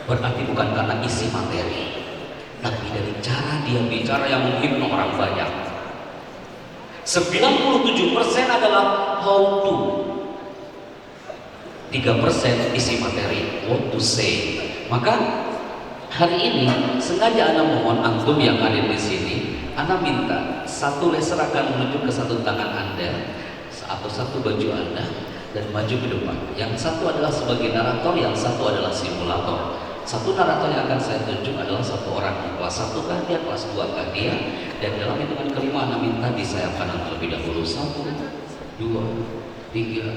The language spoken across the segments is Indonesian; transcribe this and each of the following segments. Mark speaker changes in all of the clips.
Speaker 1: Berarti bukan karena isi materi, tapi dari cara dia bicara yang menghipno orang banyak. 97% adalah how to, 3% isi materi, what to say. Maka hari ini sengaja Anda mohon antum yang hadir di sini, Anda minta satu laser akan menuju ke satu tangan Anda atau satu baju Anda dan maju ke depan. Yang satu adalah sebagai narator, yang satu adalah simulator. Satu narator yang akan saya tunjuk adalah satu orang kelas 1 kah dia, kelas 2 kah dia, dan dalam hitungan kelima Anda minta disayapkan terlebih dahulu. 1, 2, 3,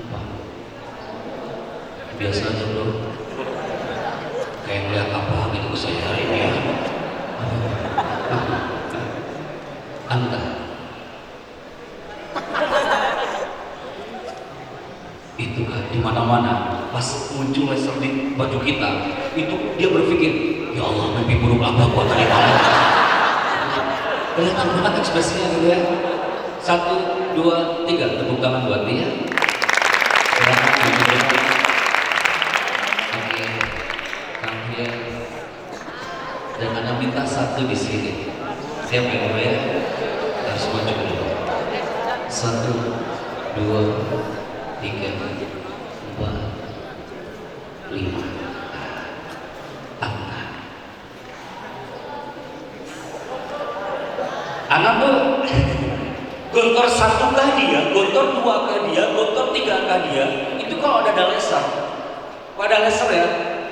Speaker 1: 4. Biasanya bro kayak ngeliat apa gitu ke saya hari ini ya. Anda itu kan di mana-mana pas muncul laser di baju kita itu dia berpikir, ya Allah mimpi buruk apa gua tadi malam. Kelihatan banget ekspresinya gitu ya. 1, 2, 3 tepuk tangan buat dia. Oke, kamera dan Anda minta satu di sini. Siap ya bro ya? Harus maju dulu. 1, 2, 3, 4, 5. Anak tuh gontor 1 kah dia, gontor 2 kah dia, gontor 3 kah dia. Itu kalau ada laser, pada laser ya,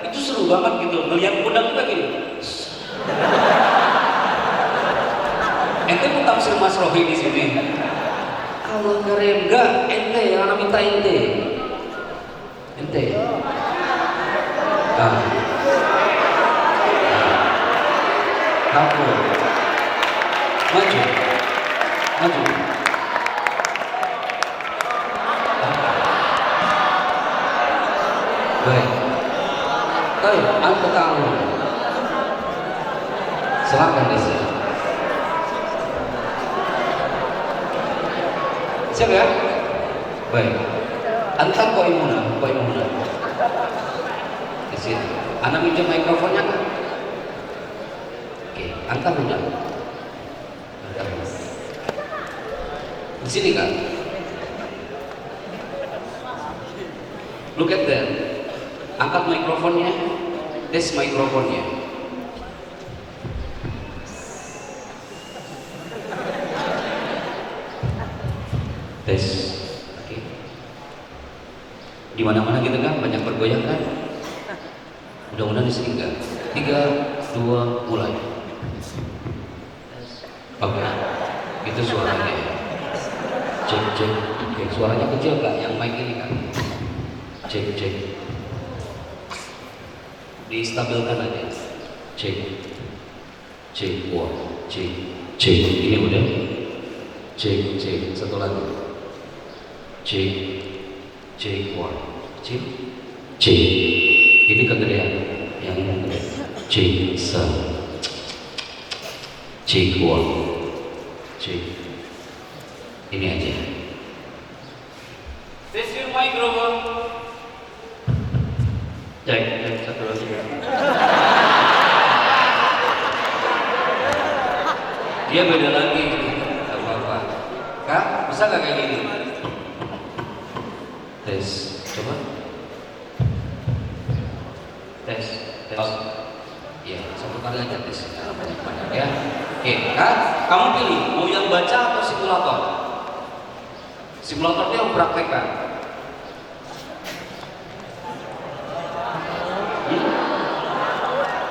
Speaker 1: itu seru banget gitu. Ngelihat kudang juga gini. Ente mau tafsir Mas Rohi di sini. Allah keren, enggak, ente yang anak minta ente. Ente. Kamu maju, maju. Baik. Ayo, angkat tangan. Silakan di sini. Siap ya? Baik. Angkat Koimuna. Di sini. Anda minjem mikrofonnya kan? Oke, angkat udah. Di sini kan? Look at that. Angkat mikrofonnya. Tes mikrofonnya. Tes. Oke. Di mana-mana gitu kan banyak bergoyang kan? Mudah-mudahan di sini enggak. 3, 2, mulai. Oke. Itu suaranya. Cek. Oke, suaranya kecil enggak yang mic ini kan? Cek. Distabilkan aja. Cek. Wah, cek. Ini udah. Cek. Satu lagi. Cek. Wah, cek. Ini kegedean. Yang ini gede. Cek. Wah, cek. Ini aja. Tes your microphone. Cek. Satu lagi. Dia beda lagi. Gak apa-apa. Kak, bisa gak kayak gini? Tes. Coba. Tes. Iya, satu kali aja tes. Banyak ya. Oke, Kak, kamu pilih mau yang baca atau simulator? Simulator itu yang praktekkan.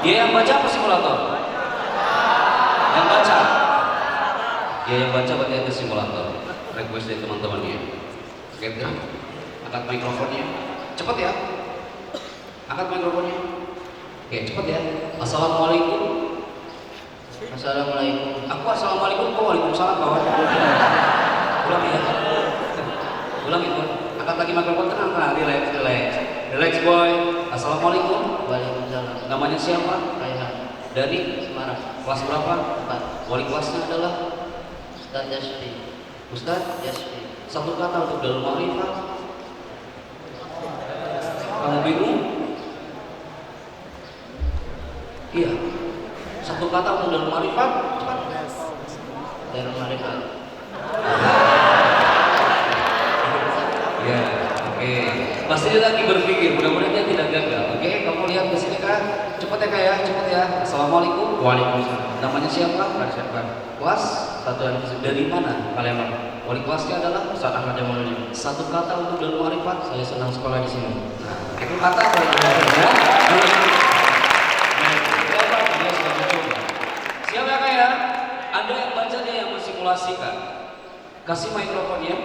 Speaker 1: Dia yang baca apa simulator? Yang baca. Dia yang baca berarti ada simulator. Request dari teman-temannya. Oke, angkat mikrofonnya. Cepat ya. Angkat mikrofonnya. Oke, cepat ya. Assalamualaikum. Assalamualaikum. Aku assalamualaikum. Kau waalaikumsalam kawan. Ulang ya. Ulang itu. Angkat lagi mikrofon, tenang. Relax boy. Assalamualaikum.
Speaker 2: Waalaikumsalam.
Speaker 1: Namanya siapa?
Speaker 2: Raihan.
Speaker 1: Dari
Speaker 2: Semarang.
Speaker 1: kelas berapa?
Speaker 2: 4.
Speaker 1: Wali kelasnya adalah
Speaker 2: Ustaz Yasfi.
Speaker 1: Ustaz.
Speaker 2: Yasfi.
Speaker 1: Satu kata untuk Darul Ma'rifah. Kamu bingung? Iya. Satu kata untuk Darul Marifat, cepat.
Speaker 2: Darul Marifat.
Speaker 1: Ya, oke. Pasti dia lagi berpikir, mudah-mudahan dia tidak gagal. Oke, kamu lihat di sini kan, cepat ya kak ya, cepat ya. Assalamualaikum.
Speaker 2: Waalaikumsalam.
Speaker 1: Namanya siapa?
Speaker 2: Persiapkan.
Speaker 1: Kelas
Speaker 2: Satu yang
Speaker 1: dari mana?
Speaker 2: Palembang.
Speaker 1: Wali kelasnya adalah
Speaker 2: Ustaz Ahmad Jamaluddin.
Speaker 1: satu kata untuk Darul Marifat.
Speaker 2: Saya senang sekolah di sini.
Speaker 1: Nah, itu kata apa ya? Siapa? Dia sudah mencoba. Siapa ya kak ya? Anda yang baca, dia yang mensimulasikan. Kasih mikrofonnya.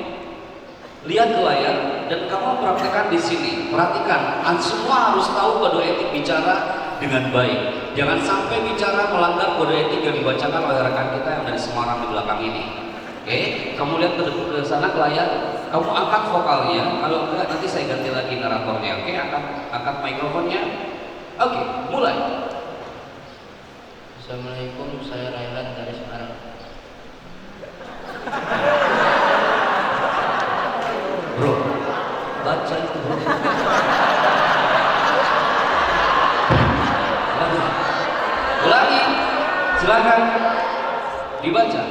Speaker 1: Lihat ke layar dan kamu praktekkan di sini. Perhatikan, semua harus tahu kode etik bicara dengan baik. Jangan sampai bicara melanggar kode etik yang dibacakan oleh rekan kita yang dari Semarang di belakang ini. Oke, kamu lihat ke sana ke layar. Kamu angkat vokalnya. Kalau enggak nanti saya ganti lagi naratornya. Oke, angkat mikrofonnya. Oke, mulai.
Speaker 2: Assalamualaikum, saya Raihan dari Semarang.
Speaker 1: Bro, baca itu bro. Waduh. Ulangi, silakan dibaca.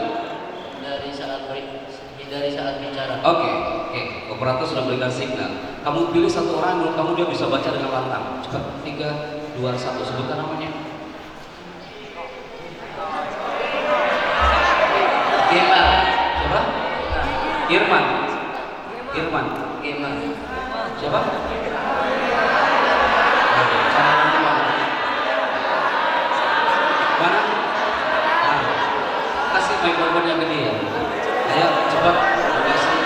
Speaker 2: Hindari saat bicara.
Speaker 1: Oke, operator sudah berikan signal. Kamu pilih satu orang menurut kamu dia bisa baca dengan lantang. Cepat, 3, 2, 1, sebutkan namanya.
Speaker 2: Irman.
Speaker 1: Siapa? Irman. Irman.
Speaker 2: Irman.
Speaker 1: Siapa? Mana? Nah, kasih mikrofonnya ke dia. Ayo cepat. Kasih.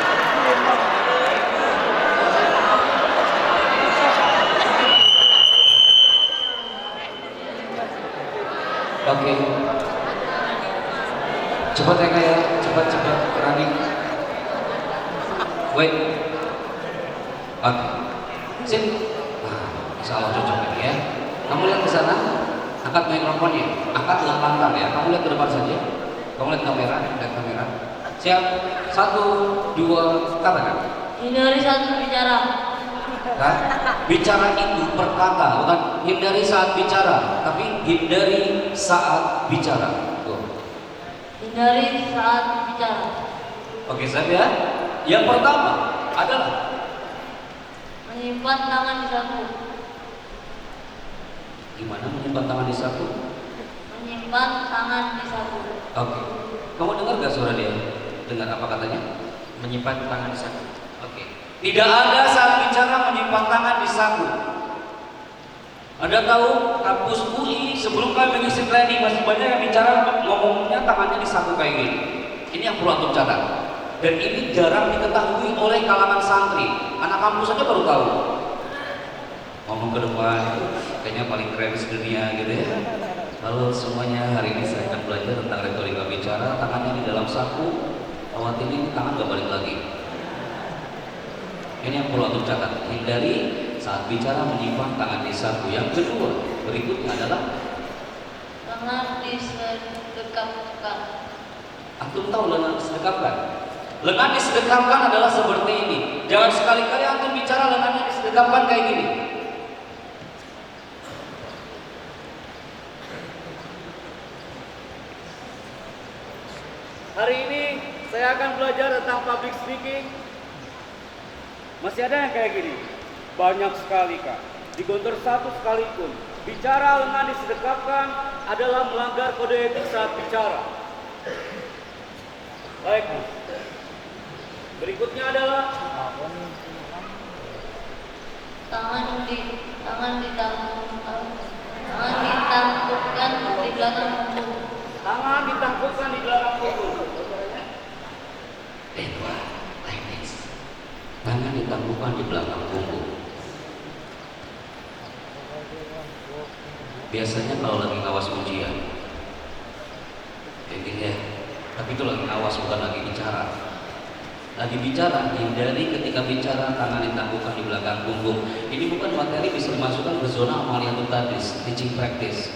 Speaker 1: Oke. Cepat ya kak ya, cepat running. Wait. Oke. Sip. Nah, insya Allah cocok ini ya. Kamu lihat ke sana, angkat mikrofonnya, angkat lantang ya. Kamu lihat ke depan saja. Kamu lihat kamera, Siap. 1, 2, katakan.
Speaker 3: Hindari saat bicara.
Speaker 1: Nah, bicara itu perkata, bukan hindari saat bicara, tapi hindari saat bicara. Tuh.
Speaker 3: Hindari saat bicara.
Speaker 1: Oke, saya ya. Yang pertama adalah
Speaker 3: Menyimpan tangan di saku.
Speaker 1: gimana menyimpan tangan di saku?
Speaker 3: Menyimpan tangan di saku.
Speaker 1: Oke. Kamu dengar gak suara dia? Dengar apa katanya?
Speaker 2: Menyimpan tangan di saku.
Speaker 1: Oke. Tidak ada saat bicara menyimpan tangan di saku. Anda tahu kampus UI sebelum kami mengisi training masih banyak yang bicara ngomongnya tangannya di saku kayak gini. Ini yang perlu antum catat. Dan ini jarang diketahui oleh kalangan santri. Anak kampus saja baru tahu. Ngomong ke depan, kayaknya paling keren sedunia gitu ya. Halo semuanya, hari ini saya akan belajar tentang retorika bicara. Tangannya di dalam saku. Awat ini tangan gak balik lagi. Ini yang perlu antum catat. Hindari saat bicara menyimpan tangan di saku. Yang kedua, berikutnya adalah
Speaker 3: Tangan disedekapkan.
Speaker 1: antum tahu lengan disedekapkan. Lengan disedekapkan adalah seperti ini. Jangan sekali-kali antum bicara lengannya disedekapkan kayak gini.
Speaker 4: Hari ini saya akan belajar tentang public speaking. Masih ada yang kayak gini? Banyak sekali kak. Di Gontor satu sekalipun, bicara lengan disedekapkan adalah melanggar kode etik saat bicara. Baik. Berikutnya adalah
Speaker 3: Tangan ditampukkan di belakang punggung.
Speaker 4: tangan ditangkupkan di belakang punggung.
Speaker 1: Dua, teknis. Tangan ditangkupkan di belakang punggung. Biasanya kalau lagi ngawas ujian, kayak gini ya. Tapi itu lagi ngawas bukan lagi bicara. Lagi bicara, hindari ketika bicara tangan ditangkupkan di belakang punggung. Ini bukan materi bisa dimasukkan ke zona amaliyatul tadris, teaching practice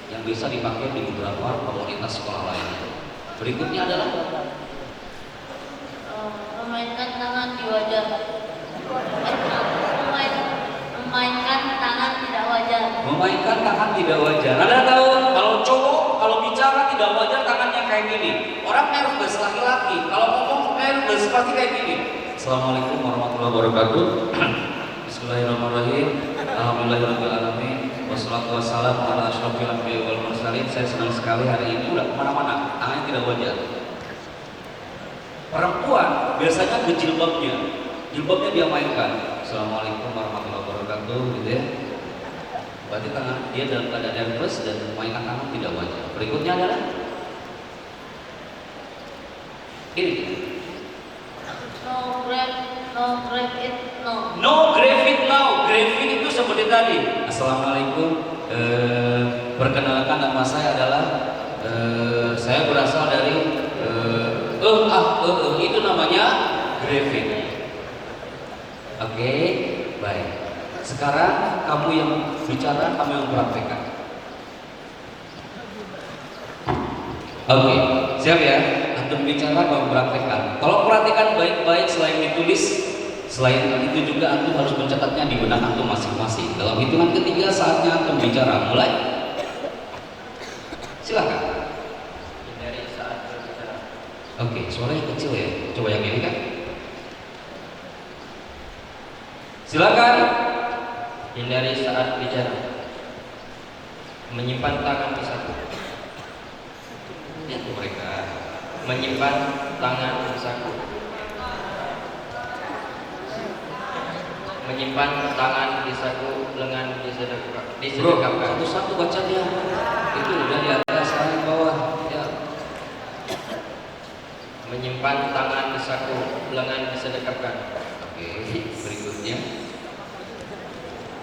Speaker 1: yang bisa dipakai di beberapa komunitas sekolah lainnya. Berikutnya adalah
Speaker 3: Memainkan tangan di wajah. Memainkan tangan tidak wajar.
Speaker 1: memainkan tangan tidak wajar. Anda tahu gini. Orang nervous laki-laki kalau ngomong nervous pasti kayak gini. Assalamualaikum warahmatullahi wabarakatuh. Bismillahirrahmanirrahim. Alhamdulillahirabbil alamin. Wassalatu wassalamu ala asyrofil anbiya'i wal mursalin. Saya senang sekali hari ini udah kemana-mana, tangannya tidak wajar. Perempuan biasanya ke jilbabnya dia mainkan. Assalamualaikum warahmatullahi wabarakatuh, gitu ya. Berarti tangan dia dalam keadaan nervous dan mainkan tangan tidak wajar. Berikutnya adalah ini.
Speaker 3: No grab it, no.
Speaker 1: No grave it now. Grave it itu seperti tadi. Assalamualaikum. Perkenalkan nama saya adalah saya berasal dari itu namanya grave it. Oke, baik. Sekarang kamu yang bicara, kamu yang praktekkan. Oke, siap ya? Antum bicara, kamu praktekkan. Kalau praktekkan baik-baik, selain ditulis, selain itu juga antum harus mencatatnya di benak antum masing-masing. Dalam hitungan ketiga saatnya antum bicara. Mulai. Silakan.
Speaker 2: Hindari saat berbicara.
Speaker 1: Oke, suaranya kecil ya. Coba yang ini kan. Silakan.
Speaker 2: Hindari saat bicara. Menyimpan tangan di saku.
Speaker 1: Lihat mereka.
Speaker 2: Menyimpan tangan di saku. Menyimpan tangan di saku, lengan disedekapkan.
Speaker 1: Satu-satu baca dia. Itu udah di atas, sekarang di bawah. Ya.
Speaker 2: Menyimpan tangan di saku, lengan disedekapkan.
Speaker 1: Oke, berikutnya.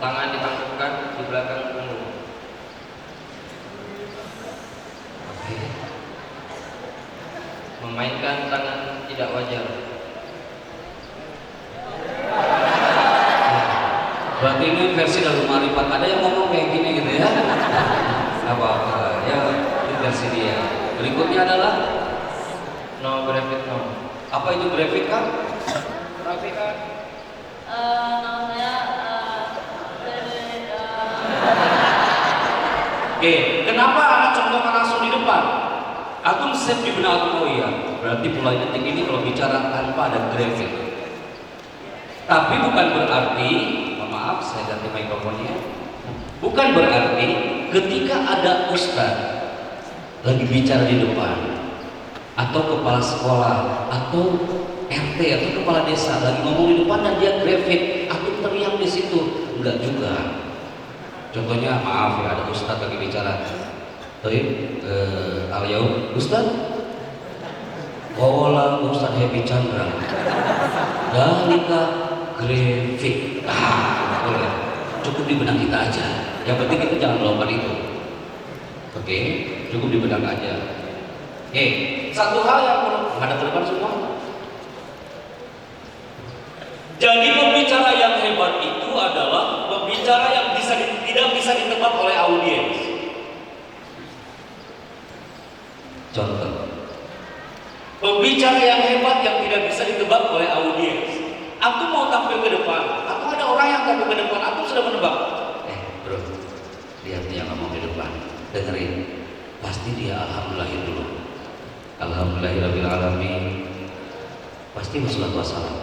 Speaker 2: Tangan ditangkupkan di belakang punggung.
Speaker 1: Oke.
Speaker 2: Memainkan tangan tidak wajar.
Speaker 1: Berarti ini versi dalam marifat. Ada yang ngomong kayak gini gitu ya? Apa-apa, ya itu versi dia. Berikutnya adalah
Speaker 2: No grafit no.
Speaker 1: apa itu grafik kan?
Speaker 4: Grafik kan?
Speaker 3: Nama saya
Speaker 1: Oke, kenapa anak contohkan langsung di depan? Aku save di benak aku, oh iya. Berarti mulai detik ini kalau bicara tanpa ada grafik. Tapi bukan berarti, maaf saya ganti mikrofonnya. Bukan berarti ketika ada ustadz lagi bicara di depan, atau kepala sekolah, atau RT atau kepala desa lagi ngomong di depan dan dia grafik, aku teriak di situ, enggak juga. Contohnya maaf ya, ada ustadz lagi bicara. Al-Yaum, ustadz, Kola Ustadz Happy Chandra, Dalika grafik. Boleh. Cukup di benak kita aja. Yang penting kita jangan melakukan itu. Oke, cukup di benak aja. Satu hal yang perlu ada ke depan semua. Jadi pembicara yang hebat itu adalah pembicara yang tidak bisa ditebak oleh audiens. Contoh, pembicara yang hebat yang tidak bisa ditebak oleh audiens. Aku mau tampil ke depan, atau ada orang yang tampil ke depan, aku sudah menebak. Bro, lihat dia ngomong di depan, dengerin. Pasti dia alhamdulillah dulu. Alhamdulillahirabbil alamin. Pasti wassalatu wassalam.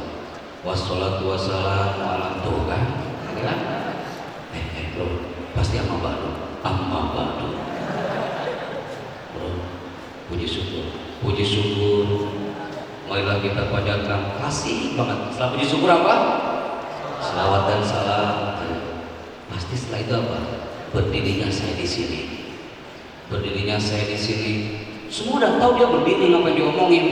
Speaker 1: Wassalatu wassalamu ala Tuhan. Kan? Bro, pasti amma ba'du. Bro, puji syukur. Marilah kita panjatkan kasih banget. Setelah puji syukur apa? Selawat dan salam. Pasti setelah itu apa? Berdirinya saya di sini. Semua udah tahu dia berdiri, ngapain diomongin.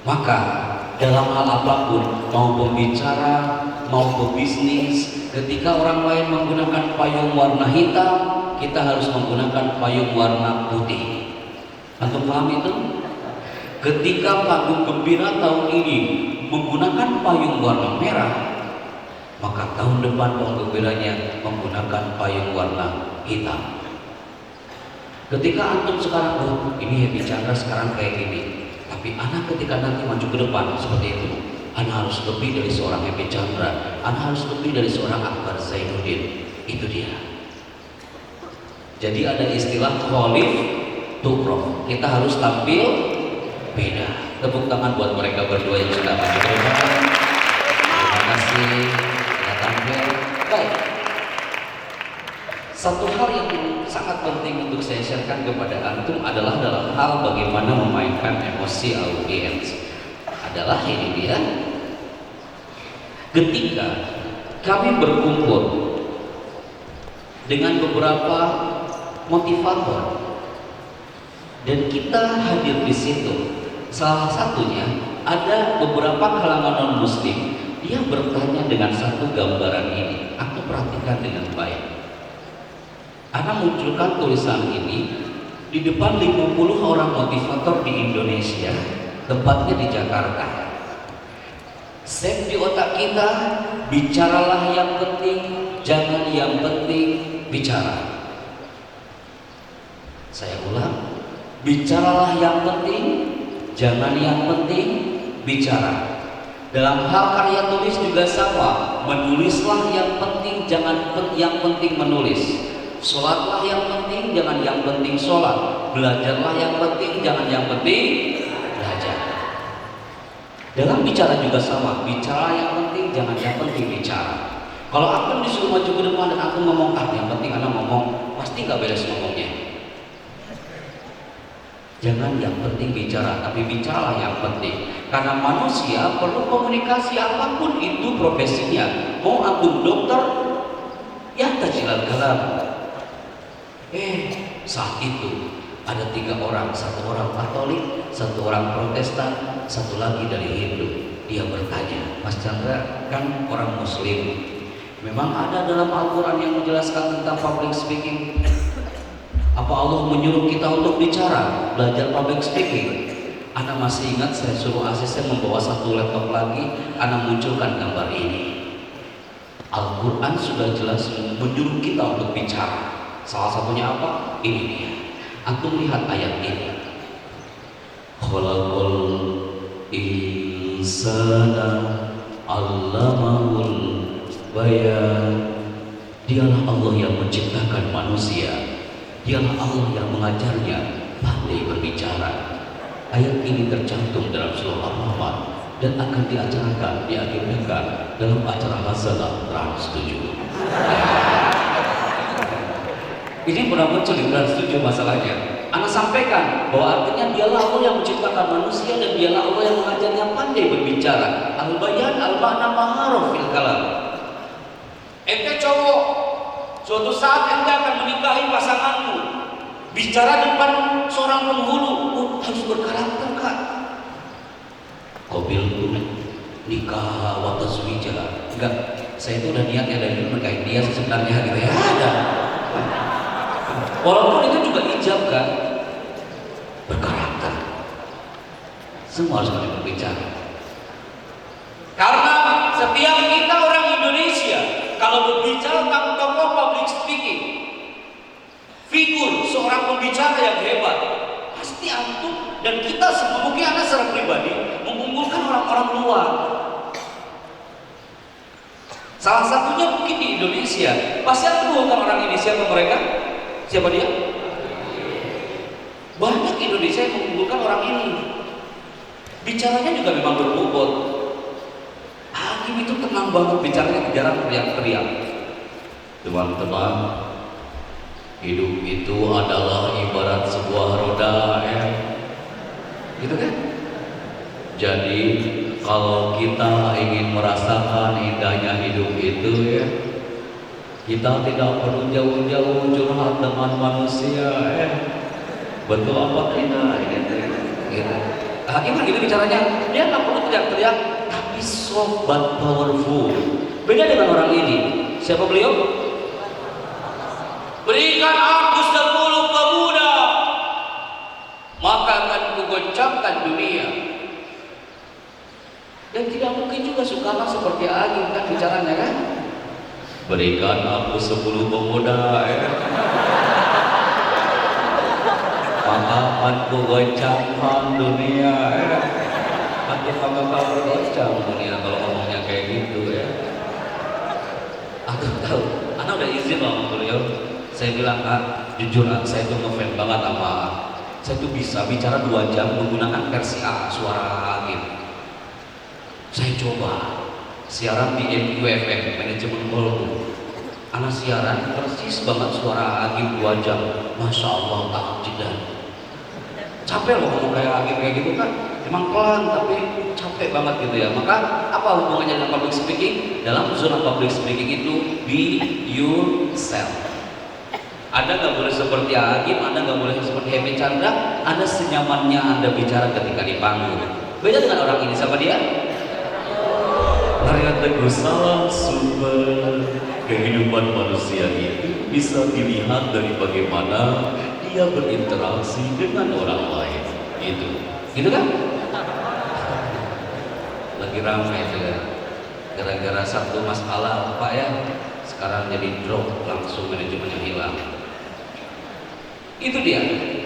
Speaker 1: Maka dalam hal apapun, mau pembicara, mau pebisnis, ketika orang lain menggunakan payung warna hitam, kita harus menggunakan payung warna putih. Antum paham itu? Ketika panggung gembira tahun ini menggunakan payung warna merah, maka tahun depan panggung gembiranya menggunakan payung warna hitam. Ketika antum sekarang, ini Happy Chandra sekarang kayak gini, tapi anak ketika nanti maju ke depan seperti itu, anak harus lebih dari seorang Happy Chandra, anak harus lebih dari seorang Akbar Zainuddin. Itu dia. Jadi ada istilah khalif Tuh Prof, kita harus tampil beda. Tepuk tangan buat mereka berdua yang sudah maju ke depan. Terima kasih sudah tampil. Baik. Satu hal yang sangat penting untuk saya sharekan kepada antum adalah dalam hal bagaimana memainkan emosi audiens. Adalah ini dia. Ketika kami berkumpul dengan beberapa motivator dan kita hadir di situ, salah satunya ada beberapa kalangan non muslim, dia bertanya dengan satu gambaran ini. Aku perhatikan dengan baik. Ana munculkan tulisan ini di depan 50 orang motivator di Indonesia, tempatnya di Jakarta. Set di otak kita, bicaralah yang penting, jangan yang penting bicara. Saya ulang, bicaralah yang penting, jangan yang penting bicara. Dalam hal karya tulis juga sama, menulislah yang penting, jangan yang penting menulis. Sholatlah yang penting, jangan yang penting sholat. Belajarlah yang penting, jangan yang penting belajar. Dalam bicara juga sama, bicara yang penting, jangan yang penting bicara. Kalau aku disuruh maju ke depan dan aku ngomong yang penting anak ngomong, pasti nggak beres ngomongnya. Jangan yang penting bicara, tapi bicaralah yang penting. Karena manusia perlu komunikasi apapun itu profesinya. Mau antum dokter, ya tajilal kalam. Saat itu ada 3 orang, 1 orang Katolik, 1 orang Protestan, 1 lagi dari Hindu. Dia bertanya, Mas Chandra kan orang Muslim, memang ada dalam Al-Quran yang menjelaskan tentang public speaking? Apa Allah menyuruh kita untuk bicara, belajar public speaking? Ana masih ingat saya suruh asisten membawa 1 laptop lagi, Ana munculkan gambar ini. Al-Quran sudah jelas menyuruh kita untuk bicara. Salah satunya apa? Ini dia. Antum lihat ayat ini. Khalaqal insana 'allamahul bayan. Dialah Allah yang menciptakan manusia. Dialah Allah yang mengajarnya pandai berbicara. Ayat ini tercantum dalam surah Ar-Rahman dan akan diacarakan di akhir pekan dalam acara Hasanah Trans 7. Ini pernah muncul di Trans 7 masalahnya. Anak sampaikan bahwa artinya dialah Allah yang menciptakan manusia dan dialah Allah yang mengajarnya pandai berbicara. Al-bayan al-makna maharuf fil kalam. Ente cowok, suatu saat ente akan menikahi pasanganmu. Bicara depan seorang penghulu, harus berkarakter kak. Qabil nikah wa tazwija. Enggak, saya itu udah niat ya dari dulu nikahin dia sebenarnya gitu ya. Ada. Walaupun itu juga ijab kan, berkarakter. Semua harus pandai berbicara. Karena setiap kita orang Indonesia kalau berbicara tentang tokoh public speaking, figur seorang pembicara yang hebat, pasti antum dan kita semua mungkin anda secara pribadi mengunggulkan orang-orang luar. Salah satunya mungkin di Indonesia, pasti antum mengunggulkan orang Indonesia ke mereka. Siapa dia? Banyak Indonesia yang mengunggulkan orang ini. Bicaranya juga memang berbobot. Hakim itu tenang banget bicaranya, jarang teriak-teriak. Teman-teman, hidup itu adalah ibarat sebuah roda ya. Gitu kan? Jadi kalau kita ingin merasakan indahnya hidup itu ya, kita tidak perlu jauh-jauh curhat dengan manusia betul apa tidak gitu. Hakim gitu bicaranya, dia nggak perlu teriak-teriak, tapi soft but powerful. Beda dengan orang ini. Siapa beliau? Berikan aku 10 pemuda, maka akan kugoncangkan dunia. Dan tidak mungkin juga Soekarno seperti Agim kan bicaranya kan? Berikan aku 10 pemuda maka akan kugoncangkan dunia Nanti bakal bergoncang dunia kalau ngomongnya kayak gitu ya. Aku tahu, Ana udah izin loh beliau. Saya bilang, Kak, jujur saya tuh ngefans banget sama saya tuh bisa bicara 2 jam menggunakan versi A, suara hakim. Saya coba siaran di MQFM, manajemen Golbu. Anak siaran persis banget suara hakim 2 jam. Masya Allah, takjidan. Capek loh ngomong kayak hakim kayak gitu kan. Emang pelan tapi capek banget gitu ya. Maka apa hubungannya dengan public speaking? Dalam zona public speaking itu be yourself. Anda nggak boleh seperti hakim, Anda nggak boleh seperti Happy Chandra. Anda senyamannya Anda bicara ketika di panggung. Beda dengan orang ini, siapa dia? Maria Teguh, salam super. Kehidupan manusia itu bisa dilihat dari bagaimana dia berinteraksi dengan orang lain. Gitu kan? Lagi ramai itu ya. Gara-gara satu masalah Pak ya, sekarang jadi drop, langsung manajemennya hilang. Itu dia.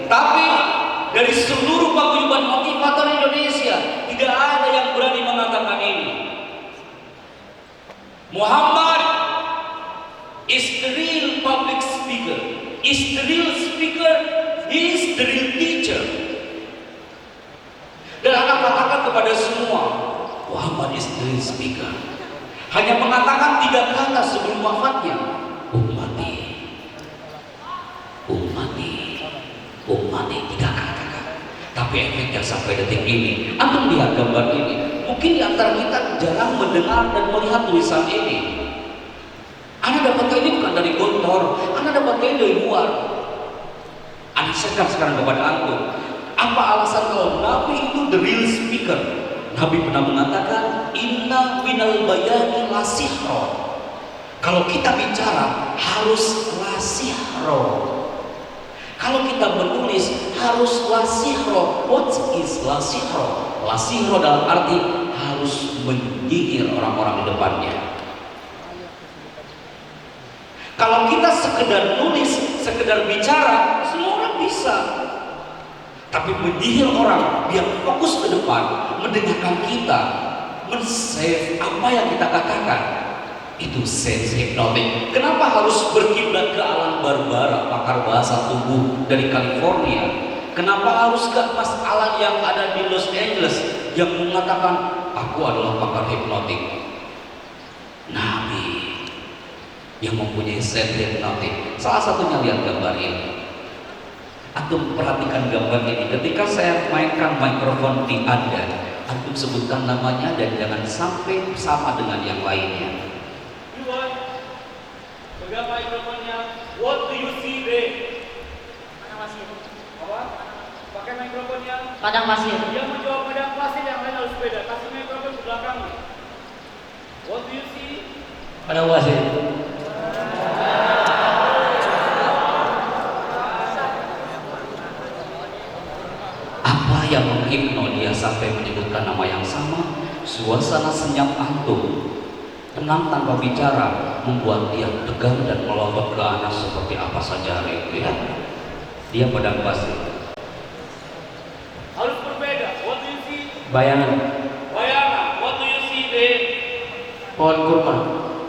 Speaker 1: Tapi dari seluruh paguyuban motivator Indonesia tidak ada yang berani mengatakan ini. Muhammad is the real public speaker, is the real speaker, he is the real teacher. Dan anak katakan kepada semua, Muhammad is the real speaker. Hanya mengatakan 3 kata sebelum wafatnya, ummati, ummati, ummati, 3 kata. Tapi efeknya sampai detik ini, Anda lihat gambar ini. Mungkin di antara kita jarang mendengar dan melihat tulisan ini. Anda dapatkan ini bukan dari Gontor, Anda dapatkan ini dari luar. Anda sekarang kepada antum, apa alasan kalau Nabi itu the real speaker? Nabi pernah mengatakan, inna minal bayani lasihro. Kalau kita bicara harus lasihro. Kalau kita menulis harus lasihro. What is lasihro? Lasihro dalam arti harus menyihir orang-orang di depannya. Kalau kita sekedar nulis, sekedar bicara, semua orang bisa. Tapi menyihir orang, dia fokus ke depan, mendengarkan kita, men-save apa yang kita katakan. Itu sense hypnotic. Kenapa harus berkiblat ke alam Barbara, pakar bahasa tubuh dari California? Kenapa harus ke Mas Alan yang ada di Los Angeles yang mengatakan aku adalah pakar hipnotik? Nabi yang mempunyai sense hypnotic. Salah satunya lihat gambar ini. Antum perhatikan gambar ini. Ketika saya mainkan mikrofon di Anda, antum sebutkan namanya dan jangan sampai sama dengan yang lainnya.
Speaker 4: Pegang mikrofonnya. What do you see there?
Speaker 3: Padang pasir.
Speaker 4: Apa? Pakai mikrofonnya.
Speaker 3: Padang pasir.
Speaker 4: Dia menjawab padang pasir, yang lain harus beda. Kasih mikrofon di belakangnya. What do you see?
Speaker 2: Padang pasir.
Speaker 1: Apa yang menghipno dia sampai menyebutkan nama yang sama? Suasana senyap antum, tenang tanpa bicara, membuat dia tegang dan melotot ke anak seperti apa saja hari itu ya. Dia padang pasir.
Speaker 4: Harus berbeda. What do you see?
Speaker 2: Bayangan.
Speaker 4: Bayangan. What do you see there?
Speaker 2: Pohon kurma.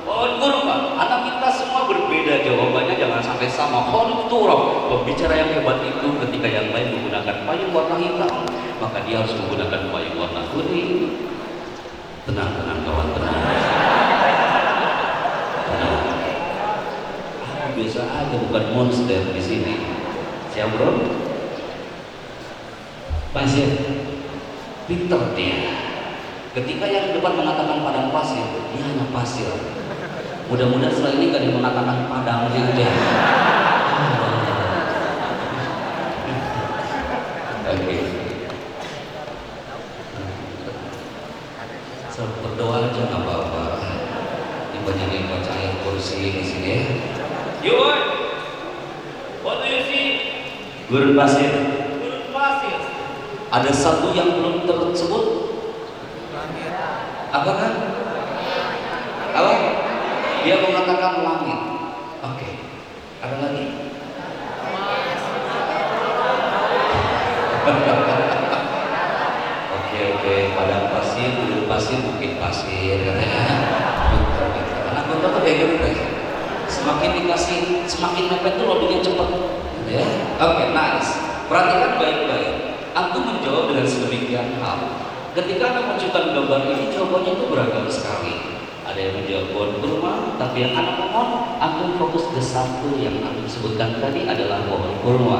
Speaker 1: Pohon kurma. Anak kita semua berbeda jawabannya, jangan sampai sama. Pohon turok. Pembicara yang hebat itu ketika yang lain menggunakan payung warna hitam, maka dia harus menggunakan payung warna kuning. Tenang kawan, tenang. Aku biasa aja, bukan monster di sini. Siap bro? Pasir. Pinter dia. Ketika yang depan mengatakan padang pasir, dia hanya pasir. Mudah-mudahan setelah ini gak dia mengatakan padangnya aja. Oke. So, berdoa aja nggak apa-apa. Ini banyak yang percaya kursi di sini ya.
Speaker 4: Yoi. What do you see?
Speaker 2: Gurun pasir.
Speaker 4: Gurun pasir.
Speaker 1: Ada satu yang belum tersebut. Apakah? Apa? Dia mengatakan langit. Oke. Ada lagi? Oke. Padang pasir, gurun pasir, bukit pasir katanya. Anak gue tuh kayak gitu guys. Semakin dikasih, semakin mepet tuh loadingnya cepet. Ya. Oke, nice. Perhatikan baik-baik. Aku menjawab dengan sedemikian hal. Ketika anak menunjukkan gambar ini, jawabannya itu beragam sekali. Ada yang menjawab pohon kurma, tapi yang anak mohon, aku fokus ke satu yang aku sebutkan tadi adalah pohon kurma.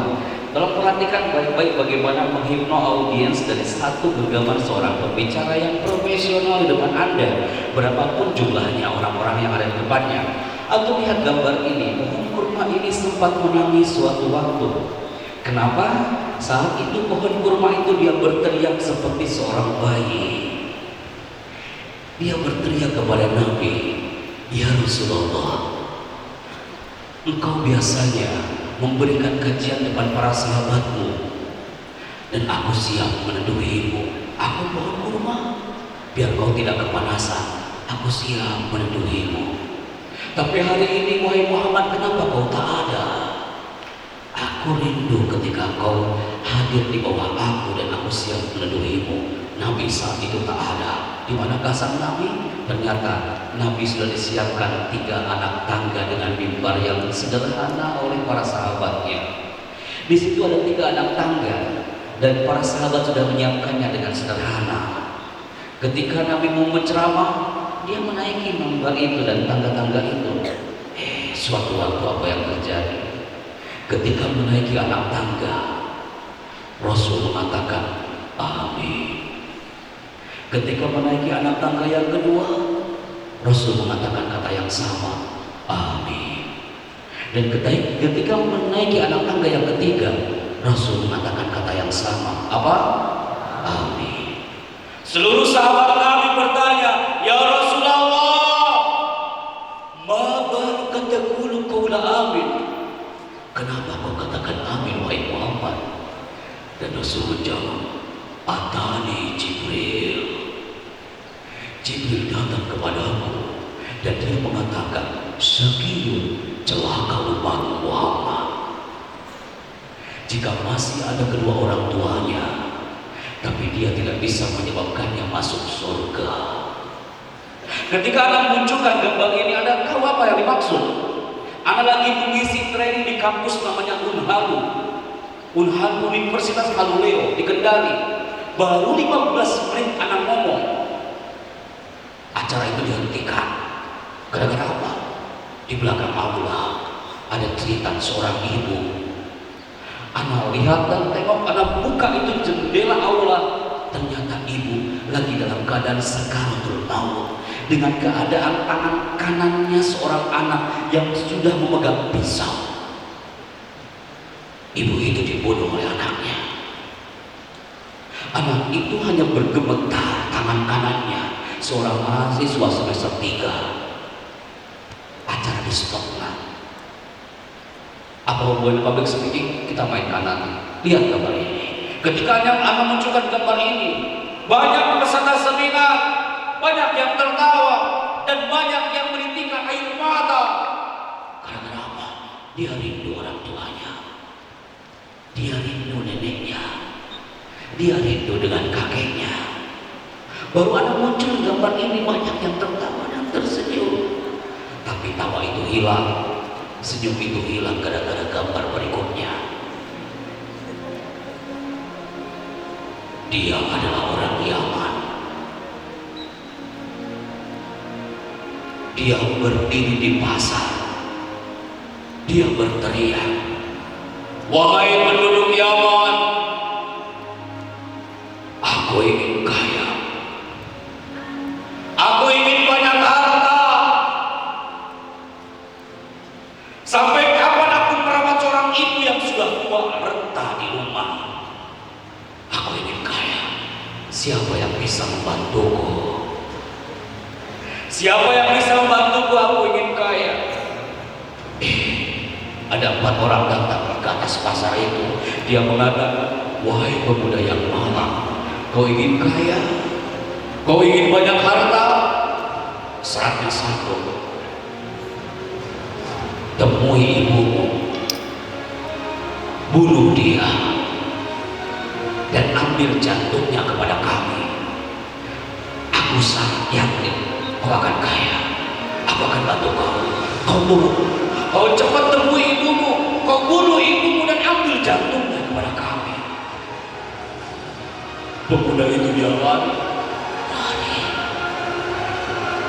Speaker 1: Kalau perhatikan baik-baik bagaimana menghipno audiens dari satu genggaman seorang pembicara yang profesional di depan Anda, berapapun jumlahnya orang-orang yang ada di depannya. Aku lihat gambar ini, pohon kurma ini sempat menangis suatu waktu. Kenapa? Saat itu pohon kurma itu dia berteriak seperti seorang bayi. Dia berteriak kepada Nabi, "Ya Rasulullah, engkau biasanya memberikan kajian depan para sahabatmu, dan aku siap meneduhimu. Aku pohon kurma, biar kau tidak kepanasan, aku siap meneduhimu. Tapi hari ini, wahai Muhammad, kenapa kau tak ada? Aku rindu ketika kau hadir di bawah aku dan aku siap meneduhimu." Nabi saat itu tak ada. Di manakah sang Nabi? Ternyata Nabi sudah disiapkan 3 anak tangga dengan mimbar yang sederhana oleh para sahabatnya. Di situ ada 3 anak tangga dan para sahabat sudah menyiapkannya dengan sederhana. Ketika Nabi mau menceramah, dia menaiki mimbar itu dan tangga-tangga itu. Suatu waktu apa yang terjadi? Ketika menaiki anak tangga, Rasul mengatakan, "Amin." Ketika menaiki anak tangga yang kedua, Rasul mengatakan kata yang sama, "Amin." Dan ketika menaiki anak tangga yang ketiga, Rasul mengatakan kata yang sama, apa? Amin. Seluruh sahabat Nabi bertanya, "Ya Rasulullah, ma baluka taqulu qawla amin?" Kenapa kau katakan amin, wahai Muhammad? Dan Rasul menjawab, "Atani Jibril." Jibril datang kepadaku dan dia mengatakan, "Syakiyun, celaka umat Muhammad. Jika masih ada kedua orang tuanya, tapi dia tidak bisa menyebabkannya masuk surga." Ketika anak munculkan gambar ini, Anda tahu apa yang dimaksud? Anak lagi mengisi training di kampus namanya Unhalu Universitas Haluleo di Kendari. Baru 15 menit anak ngomong, acara itu dihentikan. Gara-gara apa? Di belakang aula ada cerita seorang ibu. Anak lihat dan tengok, anak buka itu jendela aula. Ternyata ibu lagi dalam keadaan sakaratul maut, dengan keadaan tangan kanannya seorang anak yang sudah memegang pisau. Ibu itu dibunuh oleh anaknya. Anak itu hanya bergemetar tangan kanannya. Seorang mahasiswa semester 3. Acara di stop. Apa hubungan public speaking? Kita main kanan. Lihat gambar ini. Ketika anak munculkan gambar ini, banyak peserta seminar, banyak yang tertawa, dan banyak yang menitikkan air mata. Karena apa? Dia rindu orang tuanya. Dia rindu neneknya. Dia rindu dengan kakeknya. Baru anak muncul gambar ini, banyak yang tertawa dan tersenyum. Tapi tawa itu hilang, senyum itu hilang gara-gara gambar berikutnya. Dia adalah orang Yaman. Dia berdiri di pasar. Dia berteriak, "Wahai penduduk Yaman, aku ingin kaya. Aku ingin banyak harta. Sampai kapan aku merawat seorang ibu yang sudah tua renta di rumah? Aku ingin kaya. Siapa yang bisa membantuku? Siapa yang bisa membantuku? Aku ingin kaya." Ada 4 orang datang ke atas pasar itu. Dia mengatakan, "Wahai pemuda yang malang, kau ingin kaya? Kau ingin banyak harta? Syaratnya satu, temui ibumu, bunuh dia, dan ambil jantungnya kepada kami. Aku sangat yakin kau akan kaya. Aku akan bantu kau. Kau bunuh, kau cepat temui ibumu, kau bunuh ibumu dan ambil jantungnya kepada kami." Pemuda itu dia lari.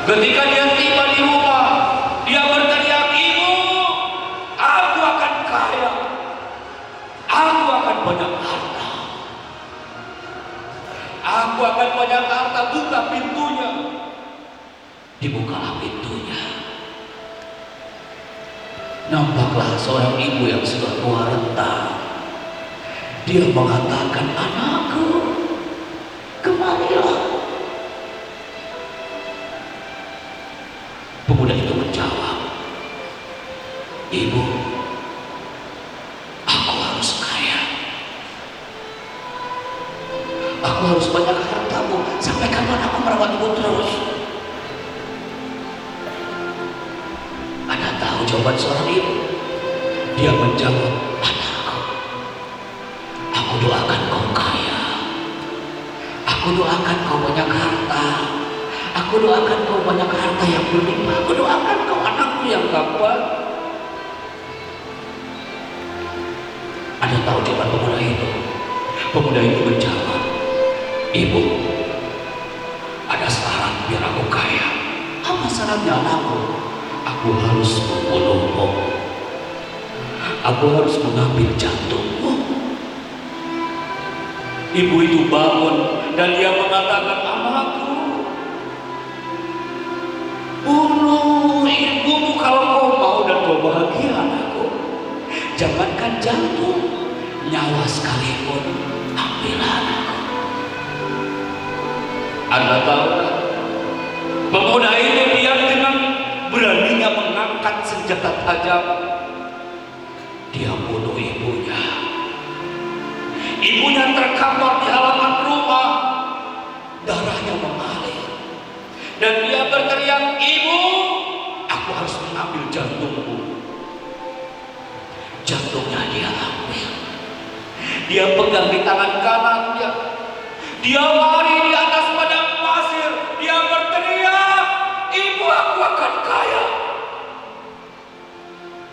Speaker 1: Ketika dia tiba di rumah, dia berteriak, "Ibu, aku akan kaya. Aku akan banyak harta. Aku akan banyak harta." Buka pintunya. Dibukalah pintunya. Nampaklah seorang ibu yang sudah tua renta. Dia mengatakan, "Anakku, kemarilah." Pemuda itu menjawab, "Ibu, aku harus kaya. Aku harus banyak harta, Bu. Sampai kapan aku merawat ibu terus?" Anda tahu jawaban seorang ibu? Dia menjawab, "Anakku, aku doakan kau kaya. Aku doakan kau banyak harta. Aku doakan kau banyak harta yang berlimpah. Aku doakan kau anakku yang tampan." Anda tahu jawaban pemuda itu? Pemuda itu menjawab, "Ibu, ada saran biar aku kaya." "Apa sarannya, anakku?" "Aku harus membunuhmu. Aku harus mengambil jantungmu." Ibu itu bangun dan dia mengatakan, "Anakku, bunuh ibumu kalau kau mau dan kau bahagia, anakku. Jangankan jantung, nyawa sekalipun, ambillah, anakku." Anda tahu, pemuda itu dia dengan beraninya mengangkat senjata tajam. Dia bunuh ibunya. Ibunya terkapar di halaman rumah, darahnya mengalir. Dan dia berteriak, "Ibu, aku harus mengambil jantungmu." Jantungnya dia ambil. Dia pegang di tangan kanannya. Dia lari di atas padang pasir. Dia berteriak, "Ibu, aku akan kaya.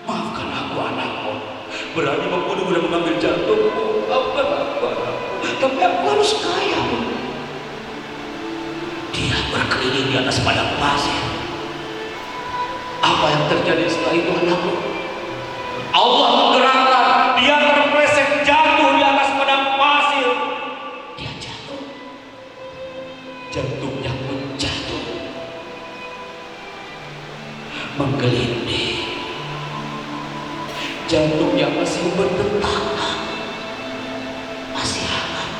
Speaker 1: Maafkan aku, anakku. Berani membunuh dan mengambil jantungmu. Maafkan aku, anakku. Tapi aku harus kaya." Dia berkeliling di atas padang pasir. Apa yang terjadi setelah itu, anakku? Allah menggerakkan, dia terpleset jatuh di atas padang pasir. Dia jatuh. Jantungnya pun jatuh. Menggelinding. Jantungnya masih berdetak. Masih hangat.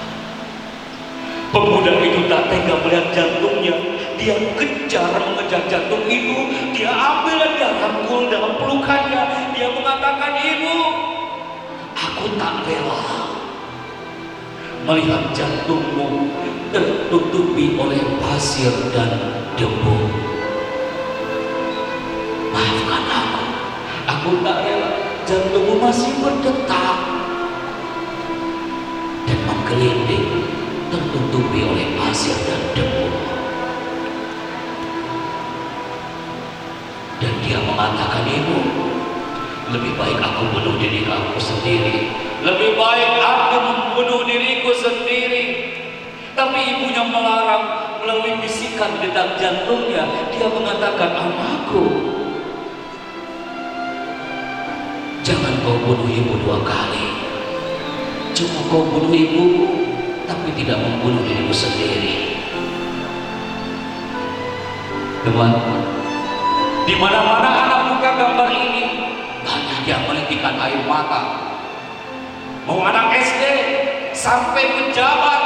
Speaker 1: Pemuda itu tak tega melihat jantungnya. Dia kejar mengejar jantung itu. Dia ambil dan dia rangkul dalam pelukannya. Dia mengatakan, "Ibu, aku tak rela melihat jantungmu tertutupi oleh pasir dan debu. Maafkan aku. Aku tak rela jantungmu masih berdetak dan menggelinding tertutupi oleh pasir dan debu." Dan dia mengatakan, "Ibu, lebih baik aku bunuh diri aku sendiri. Lebih baik aku membunuh diriku sendiri." Tapi ibunya melarang. Melalui bisikan detak jantungnya, dia mengatakan, "Anakku, jangan kau bunuh ibu 2 kali. Cuma kau bunuh ibu, tapi tidak membunuh dirimu sendiri." Teman, di mana-mana anak buka gambar ini, banyak yang menitikan air mata. Mau anak SD sampai pejabat.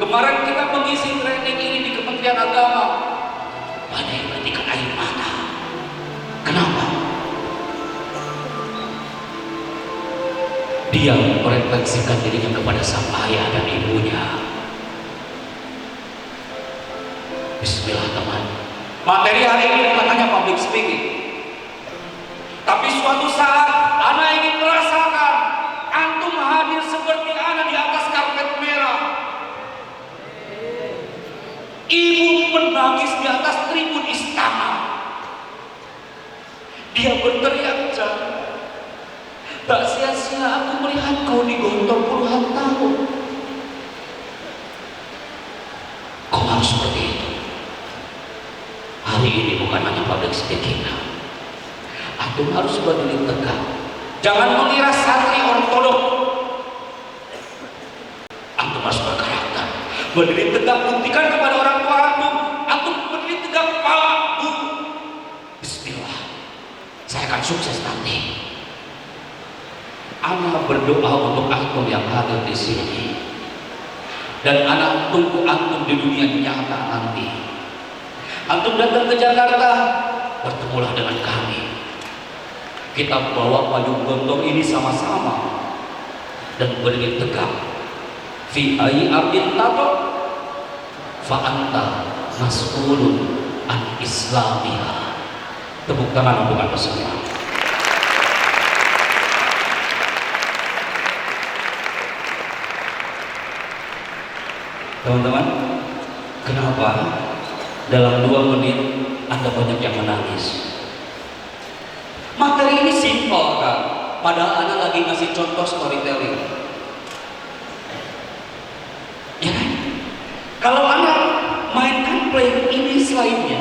Speaker 1: Kemarin kita mengisi training ini di Kementerian Agama. Banyak yang menitikan air mata. Kenapa? Dia merefleksikan dirinya kepada sang ayah dan ibunya. Bismillah, teman. Materi hari ini bukan hanya public speaking. Tapi suatu saat anak ingin merasakan antum hadir seperti anak di atas karpet merah. Ibu menangis di atas tribun istana. Dia berteriak, "Tak sia-sia aku melihat kau digontor puluhan tahun. harus seperti itu. Hari ini bukan hanya public speaking. Antum harus berdiri tegak. Jangan mengira santri ortodok. Antum harus berkarakter. Berdiri tegak, buktikan kepada orang tua antum. Antum berdiri tegak, Pak, Bu. Bismillah. Saya akan sukses nanti. Ana berdoa untuk antum yang hadir di sini. Dan anak tunggu antum di dunia nyata nanti. Antum datang ke Jakarta, bertemulah dengan kami. Kita bawa payung gontor ini sama-sama dan berdiri tegak. Fi ayyi abdin tato fa anta mas'ulun an islamiha. Tepuk tangan untuk anda semua. Teman-teman, kenapa dalam 2 menit Anda banyak yang menangis? Materi ini simpel kan, padahal Anda lagi ngasih contoh storytelling. Ya kan? Kalau Anda mainkan play ini slide-nya,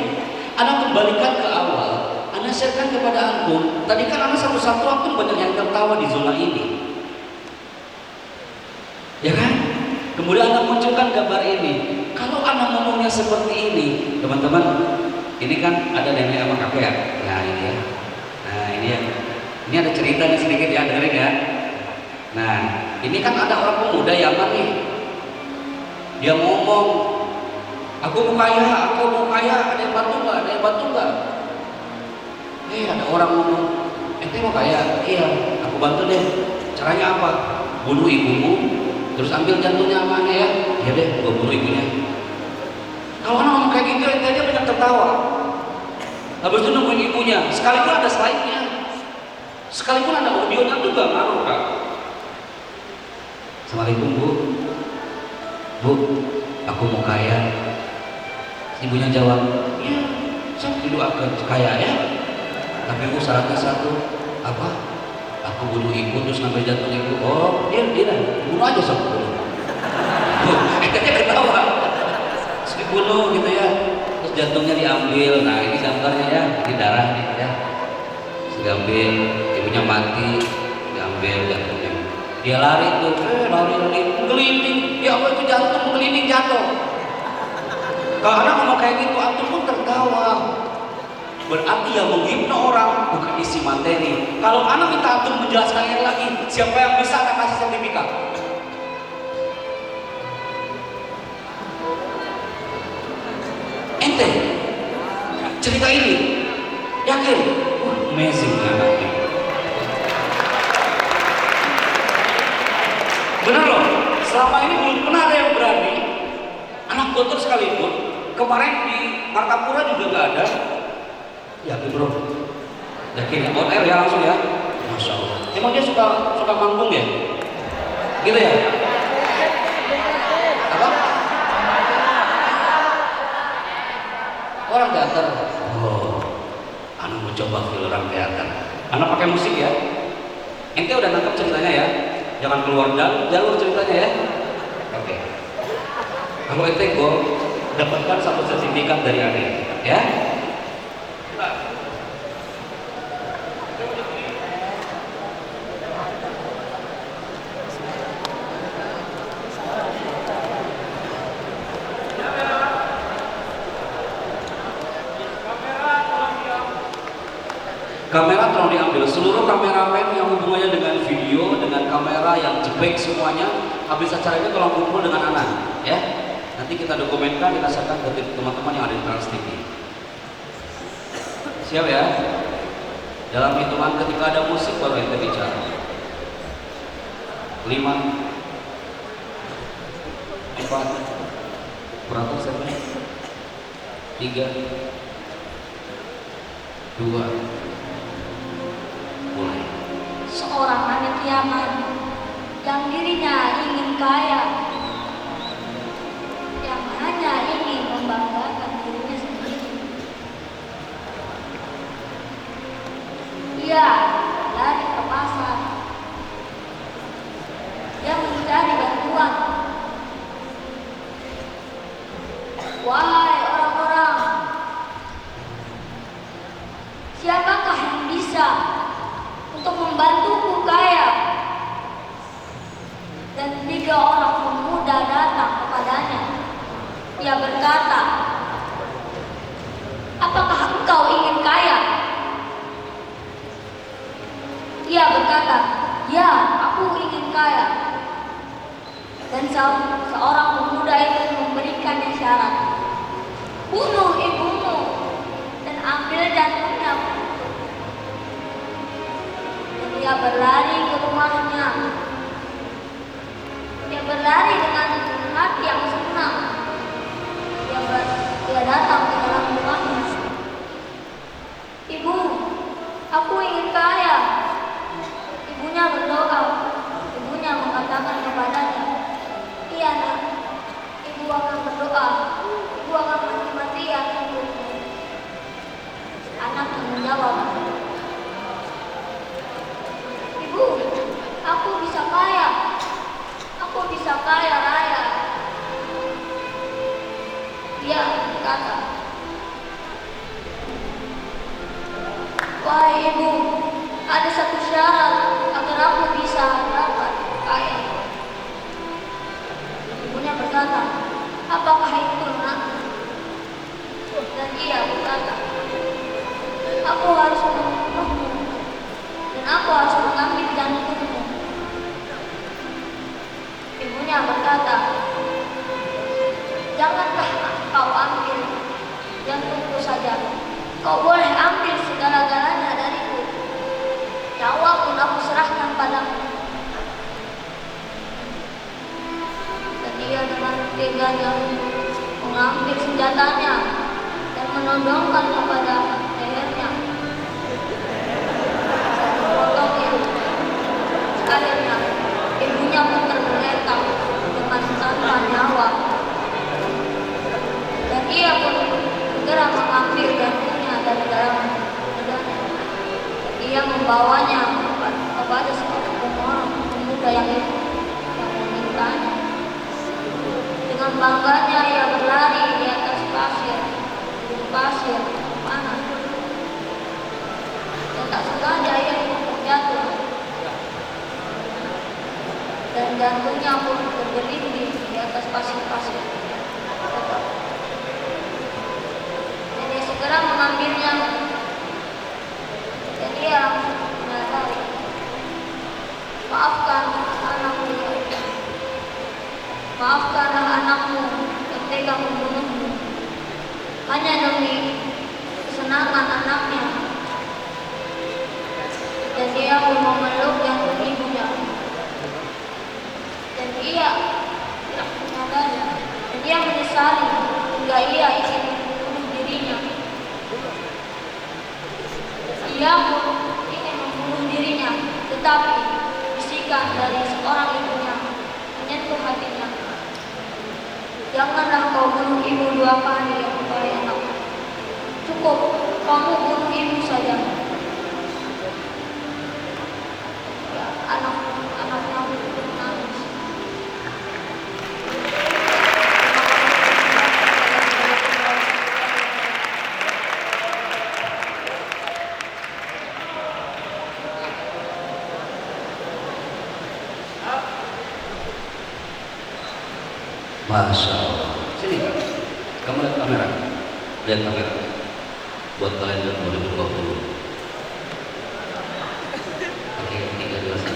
Speaker 1: Anda kembalikan ke awal, Anda sharekan kepada antum. Tadi kan Anda satu-satu antum banyak yang tertawa di zona ini. Ya kan? Kemudian Anda munculkan gambar ini. Kalau Anda ngomongnya seperti ini, teman-teman, ini kan ada nenek sama kakek ya. Nah ini ya. Nah ini ya. Ini ada ceritanya sedikit ya, dengerin ya. Nah ini kan ada orang pemuda Yaman nih. Dia ngomong, aku mau kaya, ada yang bantu nggak? Ada orang ngomong, ente mau kaya? Iya, aku bantu deh. Caranya apa? Bunuh ibumu, terus ambil jantungnya sama aneh ya. Ya deh, gua bunuh ibunya. Kalau anak ngomong kayak gitu, ente aja banyak tertawa. Habis itu nungguin ibunya, sekalipun ada slide-nya, sekalipun ada audionya tuh gak ngaruh Kak. Assalamualaikum Bu, aku mau kaya. Ibunya jawab, iya, saya didoakan kaya ya. Tapi Bu syaratnya satu, apa? Aku bunuh ibu terus ngambil jantung ibu. Oh, dia bunuh aja sama bunuh. Akhirnya ketawa. Terus dibunuh gitu ya. Terus jantungnya diambil. Nah ini gambarnya ya, ini darah nih ya. Terus diambil, ibunya mati, diambil jantungnya. Dia lari tuh, lari gelinding. Ya Allah itu jantung gelinding jatuh. Kalau anak ngomong kayak gitu, antum pun tertawa. Berarti yang menghipno orang bukan isi materi. Kalau anak minta antum menjelaskan yang lagi, siapa yang bisa anak kasih sertifikat? Ente cerita ini yakin? Wah, amazing anaknya. Benar loh, selama ini belum pernah ada yang berani. Anak Gontor sekalipun, kemarin di Martapura juga nggak ada. Yakin bro? Yakin ya? On air ya langsung ya? Masya Allah. Emang dia suka manggung ya? Gitu ya? Apa? Orang teater. Oh, anak mau coba feel orang teater. Anak pakai musik ya? Ente udah nangkep ceritanya ya? Jangan keluar jalur ceritanya ya? Oke. Kalau ente go, dapatkan satu sertifikat dari Ade, ya? Kamera tolong diambil, seluruh kameramen yang hubungannya dengan video, dengan kamera yang jepek semuanya, habis acara ini tolong kumpul dengan anak, ya. Nanti kita dokumenkan, kita share ke teman-teman yang ada di Trans TV. Siap ya? Dalam hitungan ketika ada musik baru ente bicara. 5, 4, operator 7, 3, 2. Mulai.
Speaker 3: Seorang anak Yaman yang dirinya ingin kaya, yang hanya ingin membanggakan dirinya sendiri. Ia lari ke pasar. Dia mencari bantuan. Wahai orang-orang, siapakah yang bisa untuk membantuku kaya? Dan 3 orang pemuda datang kepadanya. Ia berkata, apakah engkau ingin kaya? Ia berkata, ya, aku ingin kaya. Dan seorang pemuda itu memberikannya syarat, bunuh ibumu dan ambil jantungnya. Dan ia berlari ke rumahnya. Dia berlari dengan hati yang senang. Dia datang ke dalam rumahnya. Ibu, aku ingin kaya. Ibunya berdoa. Ibunya mengatakan kepadanya, iya nak, ibu akan berdoa. Ibu akan mati-matian untukmu. Anak menjawab, ibu, aku bisa kaya. Aku bisa kaya raya. Dia berkata, wahai ibu, ada satu syarat agar aku bisa dapat kaya. Ibunya berkata, apakah itu nak? Dan ia berkata, aku harus membunuhmu dan aku harus mengambil jantungmu. Ibunya berkata, jangankah kau ambil jantungku saja? Kau boleh ambil segala-galanya dariku. Nyawa pun aku serahkan padamu. Dan dia dengan teganya mengambil senjatanya dan menodongkan kepada lehernya. Potongnya. Akhirnya ibunya pun tergeletak dengan tanpa nyawa. Dan ia pun segera mengambil jantungnya dari dalam badannya. Ia membawanya kepada seorang orang pemuda yang memintanya. Dengan bangganya ia berlari di atas pasir panas. Dan tak sengaja ia pun terjatuh. Dan jantungnya pun bergelinding di atas pasir-pasir. Dan dia segera mengambilnya. Dan dia menyadari, maafkanlah anakmu yang tega membunuhmu hanya demi kesenangan anaknya. Dan dia pun memeluk jantung ibunya. Dan ia tidak menyadari, dan dia menyesali hingga ia ingin membunuh dirinya. Ia pun ingin membunuh dirinya, tetapi bisikan dari seorang ibunya menyentuh hatinya. Janganlah kau bunuh ibu 2 kali, wahai anak. Cukup kamu bunuh ibu saja. Ya, anaknya pun menangis.
Speaker 1: Masya Allah. Sini Kak, kamu lihat kamera. Lihat kamera. Buat kalian lihat 2020. Oke, 3, 2, 1.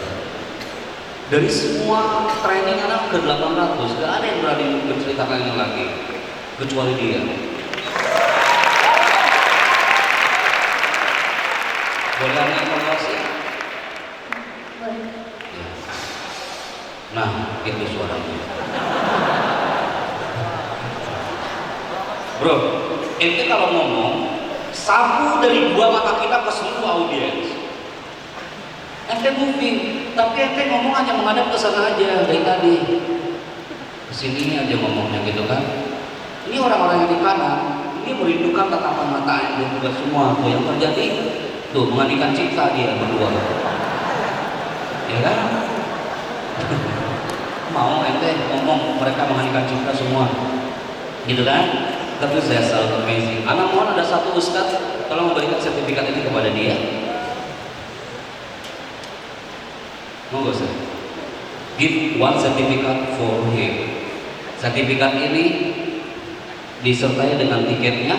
Speaker 1: Dari semua training anak ke 800, gak ada yang berani menceritakan yang lagi, kecuali dia. Boleh anda evaluasi? Ya. Nah, itu suaranya. Bro, ente kalau ngomong sapu dari 2 mata kita ke seluruh audiens. Ente moving, tapi ente ngomong hanya menghadap ke sana aja dari tadi. Kesini aja ngomongnya gitu kan. Ini orang-orang yang di kanan, ini merindukan tatapan mata ente juga semua. Tuh yang terjadi, tuh menganikan cipta dia berdua. Ya kan? Mau ente ngomong mereka menganikan cipta semua, gitu kan? Tapi saya selalu amazing. Anak mohon ada satu ustadz, tolong memberikan sertifikat ini kepada dia. Monggo saya. Give one certificate for him. Sertifikat ini disertai dengan tiketnya.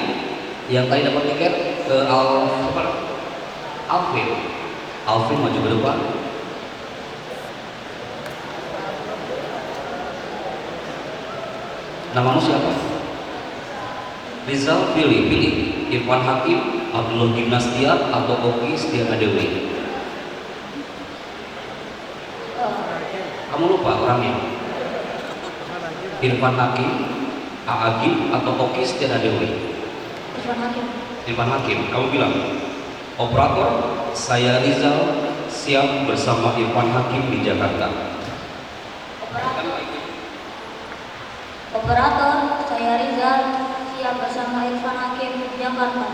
Speaker 1: Yang tadi dapat tiket ke Alvin. Alvin maju ke depan. Namamu siapa? Rizal pilih Irfan Hakim, Abdullah Gimnastiar atau Oki Setiana Dewi. Kamu lupa orangnya? Irfan Hakim, Aagim atau Oki Setiana Dewi?
Speaker 3: Irfan Hakim.
Speaker 1: Irfan Hakim. Kamu bilang, operator, saya Rizal siap bersama Irfan Hakim di Jakarta.
Speaker 3: Operator, saya Rizal siap bersama Irfan Hakim di Jakarta.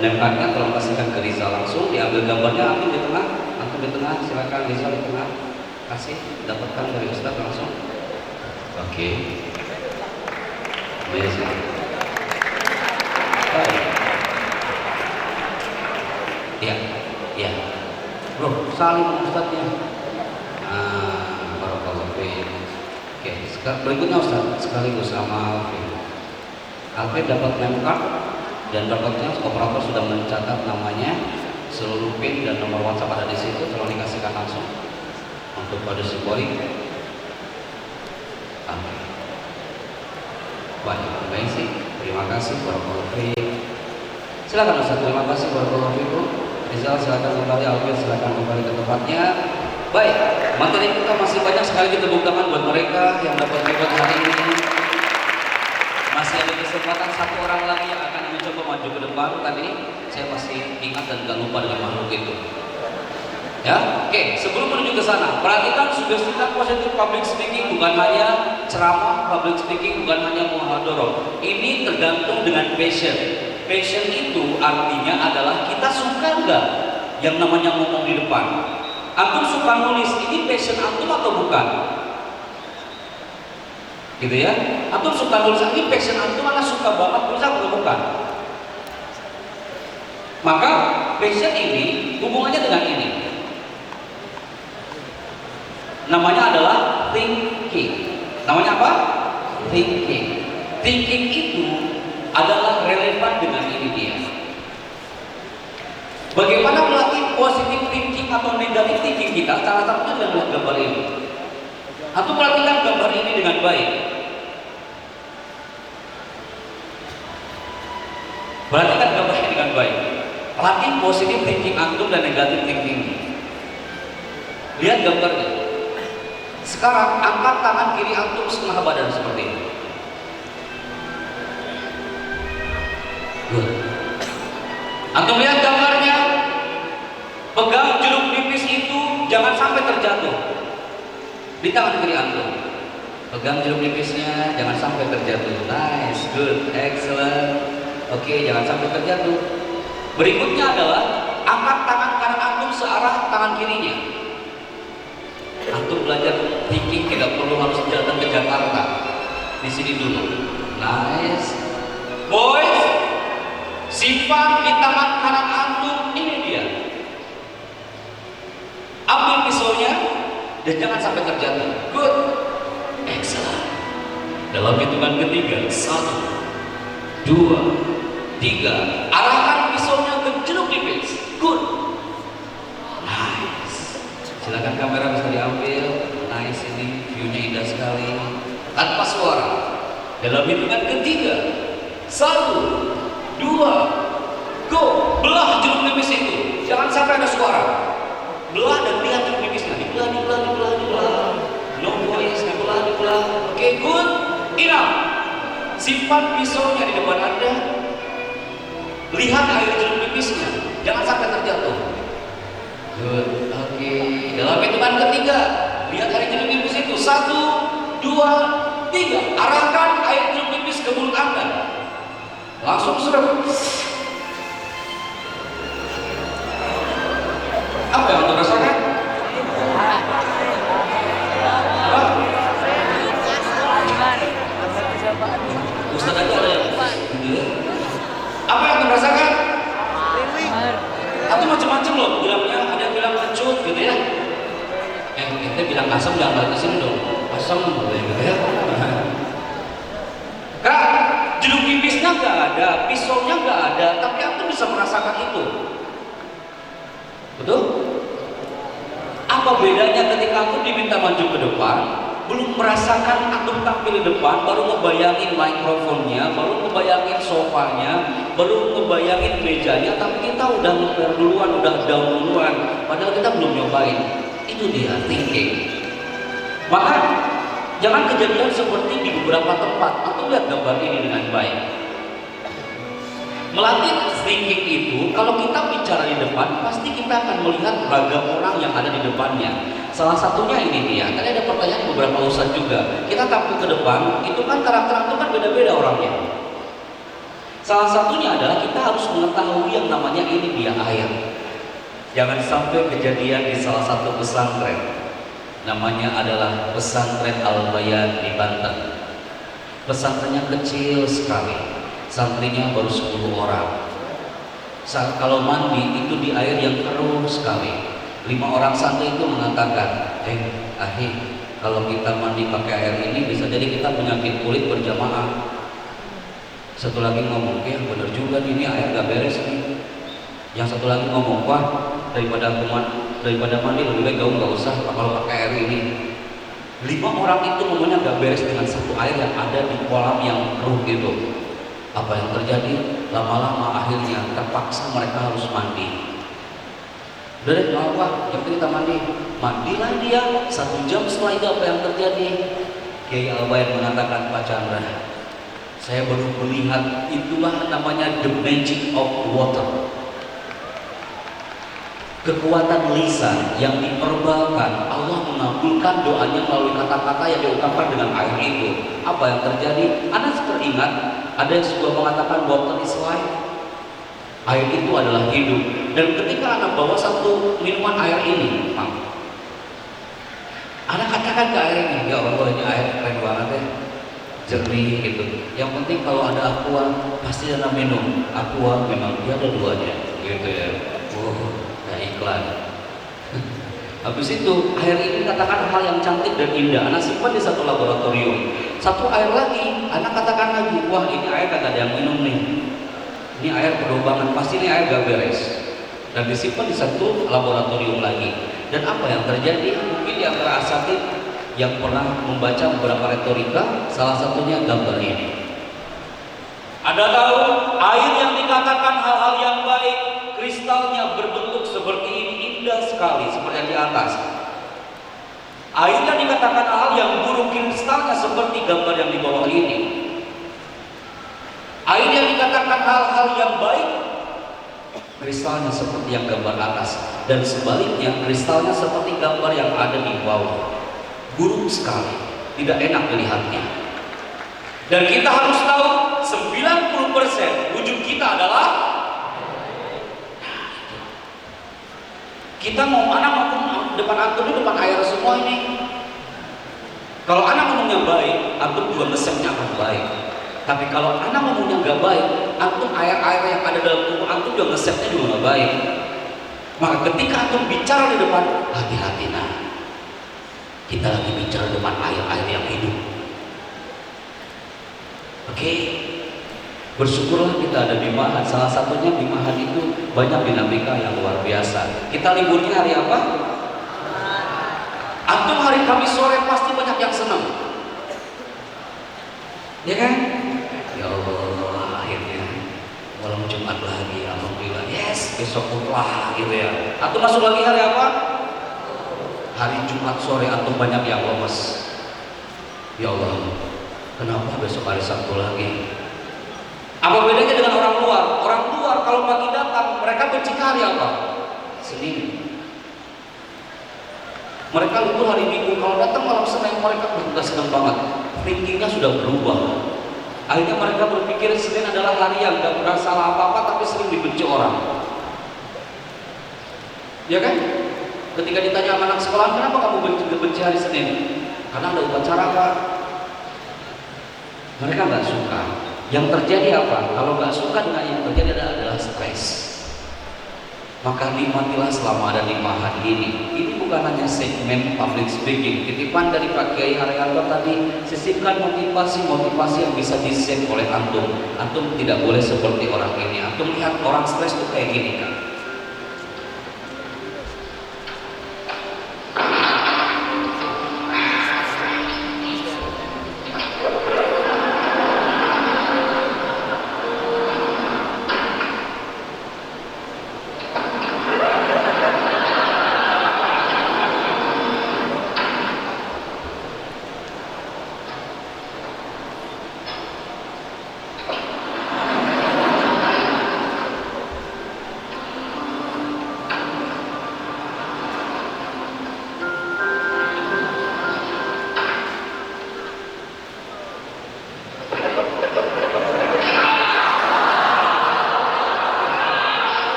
Speaker 1: Nempatnya tolong kasihkan ke Rizal langsung, diambil gambarnya, antum di tengah, silakan Rizal di tengah, kasih, dapatkan dari Ustaz langsung. Oke. Amazing. Baik. Ya. Bro, salim Ustaznya. Barakallahu fiik. Oke, berikutnya Ustaz, sekaligus sama Alvin. Alvin dapat name card. Dan berikutnya operator sudah mencatat namanya, seluruh PIN dan nomor WhatsApp ada di situ. Tolong dikasihkan langsung untuk pada si boy. Baik, amazing. Terima kasih barakallahu fiik. Silakan Ustaz, terima kasih barakallahu fiikum. Rizal silakan kembali, Alvin silakan kembali ke tempatnya. Baik, materi kita masih banyak sekali kita bukakan buat mereka yang dapat ikut hari ini. Masih ada kesempatan satu orang lagi yang akan mencoba maju ke depan. Tadi saya masih ingat dan gak lupa dengan makhluk itu. Ya, oke. Sebelum menuju ke sana, perhatikan sugestikan positif public speaking bukan hanya ceramah, public speaking bukan hanya muhadharah. Ini tergantung dengan passion. Passion itu artinya adalah kita suka nggak yang namanya ngomong di depan. Antum suka nulis, ini passion antum atau bukan? Gitu ya, antum suka nulis, ini passion antum mana suka banget nulis atau bukan? Maka passion ini hubungannya dengan ini, namanya adalah thinking. Namanya apa? Thinking. Thinking itu adalah relevan dengan ini dia. Bagaimana melatih positive thinking atau negative thinking kita? Salah satunya dengan melihat gambar ini. Atau perhatikan gambar ini dengan baik. Perhatikan gambar ini dengan baik. Latih positive thinking antum dan negative thinking. Lihat gambarnya. Sekarang angkat tangan kiri antum setengah badan seperti ini. Good. Antum lihat gambarnya. Pegang jeruk nipis itu jangan sampai terjatuh di tangan kiri antum. Pegang jeruk nipisnya, jangan sampai terjatuh. Nice, good, excellent. Oke, jangan sampai terjatuh. Berikutnya adalah angkat tangan kanan antum searah tangan kirinya. Antum belajar thinking tidak perlu harus datang ke Jakarta. Di sini dulu. Nice. Boys, simpan di tangan kanan antum, ini dia. Ambil pisaunya dan jangan sampai terjatuh. Good, excellent. Dalam hitungan ketiga, 1, 2, 3. Arahkan pisaunya ke jeruk nipis. Good, nice. Silakan kamera bisa diambil. Nice, ini viewnya indah sekali. Tanpa suara. Dalam hitungan ketiga, 1, 2, go. Belah jeruk nipis itu. Jangan sampai ada suara. Belah dan lihat jeruk nipisnya. Dibelah. No voice, dibelah. Oke, good. Enough. Simpan pisaunya di depan Anda. Lihat air jeruk nipisnya. Jangan sampai terjatuh. Good. Oke. Dalam hitungan ketiga, lihat air jeruk nipis itu. 1, 2, 3. Arahkan air jeruk nipis ke mulut Anda. Langsung serap. Apa yang antum rasakan? Apa? Ustaz aja ada yang gitu ya. Apa yang antum rasakan? Antum macam-macam loh bilangnya, ada yang bilang kecut gitu ya. Kita bilang asam jangan balik ke sini dong. Asam gitu ya. Kak, jeruk nipisnya nggak ada, pisaunya nggak ada, tapi antum bisa merasakan itu. Betul? Apa bedanya ketika antum diminta maju ke depan, belum merasakan antum tampil di depan, baru ngebayangin mikrofonnya, baru ngebayangin sofanya, baru ngebayangin mejanya, tapi kita udah ngeper duluan, udah down duluan, padahal kita belum nyobain. Itu dia thinking. Maka jangan kejadian seperti di beberapa tempat. Antum lihat gambar ini dengan baik. Melatih thinking itu, kalau kita bicara di depan, pasti kita akan melihat ragam orang yang ada di depannya. Salah satunya ini dia. Tadi ada pertanyaan beberapa ustadz juga. Kita tampil ke depan, itu kan karakter itu kan beda-beda orangnya. Salah satunya adalah kita harus mengetahui yang namanya ini dia air. Jangan sampai kejadian di salah satu pesantren. Namanya adalah pesantren Al-Bayan di Banten. Pesantrennya kecil sekali. Santrinya baru 10 orang. Kalau mandi itu di air yang keruh sekali. 5 orang santri itu mengatakan, ahi, kalau kita mandi pakai air ini bisa jadi kita penyakit kulit berjamaah. Satu lagi ngomong, bener juga nih, ini air gak beres nih. Yang satu lagi ngomong, wah daripada mandi lebih baik gaul gak usah kalau pakai air ini. 5 orang itu ngomongnya gak beres dengan satu air yang ada di kolam yang keruh gitu. Apa yang terjadi? Lama-lama akhirnya terpaksa mereka harus mandi. Udah deh, gak apa, yang penting kita mandi. Mandilah dia. 1 jam setelah itu apa yang terjadi? Kiai Al-Bayan mengatakan, Pak Chandra, saya baru melihat itulah namanya the magic of water. Kekuatan lisan yang diperbalkan, Allah mengabulkan doanya melalui kata-kata yang diungkapkan dengan air itu. Apa yang terjadi? Anda teringat ada yang sebuah mengatakan water is life. Air itu adalah hidup. Dan ketika Anda bawa satu minuman air ini, Anda katakan ke air ini, ya Allah ini air keren banget ya, jernih gitu. Yang penting kalau ada aqua pasti Anda minum. Aqua memang dia ada duanya, gitu ya. Iklan. Habis itu air ini katakan hal yang cantik dan indah. Anak simpan di satu laboratorium. Satu air lagi, anak katakan lagi, wah ini air kagak ada yang minum nih. Ini air perlu banget, pasti ini air gak beres. Dan disimpan di satu laboratorium lagi. Dan apa yang terjadi? Mungkin di antara asatid yang pernah membaca beberapa retorika, salah satunya gambar ini. Anda tahu air yang dikatakan hal-hal yang baik, kristalnya berbentuk seperti ini, indah sekali seperti yang di atas. Air yang dikatakan hal yang buruk, kristalnya seperti gambar yang di bawah ini. Air yang dikatakan hal-hal yang baik, kristalnya seperti yang gambar atas. Dan sebaliknya, kristalnya seperti gambar yang ada di bawah. Buruk sekali, tidak enak dilihatnya. Dan kita harus tahu 90% wujud kita adalah kita mau anak ngomong depan antum depan air semua ini. Kalau anak ngomongnya baik, antum juga ngesepnya akan baik. Tapi kalau anak ngomongnya nggak baik, antum air-air yang ada dalam tubuh antum juga ngesepnya juga nggak baik. Maka ketika antum bicara di depan, hati-hati nah. Kita lagi bicara di depan air-air yang hidup. Oke, bersyukurlah kita ada di Mahat. Salah satunya di Mahat itu banyak dinamika yang luar biasa. Kita liburnya hari apa? Antum hari Kamis sore pasti banyak yang senang, ya kan? Ya Allah, akhirnya malam Jumat lagi, alhamdulillah. Yes, besok lah gitu ya. Antum masuk lagi hari apa? Hari Jumat sore antum banyak yang lemes. Ya Allah, kenapa besok hari Sabtu lagi? Apa bedanya dengan orang luar? Orang luar kalau pagi datang, mereka benci hari apa? Senin. Mereka libur hari Minggu. Kalau datang malam Senin, mereka udah senang banget. Thinkingnya sudah berubah. Akhirnya mereka berpikir Senin adalah hari yang gak pernah salah apa-apa, tapi sering dibenci orang. Ya kan? Ketika ditanya sama anak sekolah, kenapa kamu benci hari Senin? Karena ada upacara Pak. Mereka nggak suka. Yang terjadi apa? Kalau nggak suka dengan yang terjadi adalah stres. Maka nikmatilah selama ada 5 hari ini. Ini bukan hanya segmen public speaking. Titipan dari Pak Kiai Haryanto tadi, sisipkan motivasi yang bisa di-save oleh antum. Antum tidak boleh seperti orang ini. Antum lihat orang stres tuh kayak gini kan.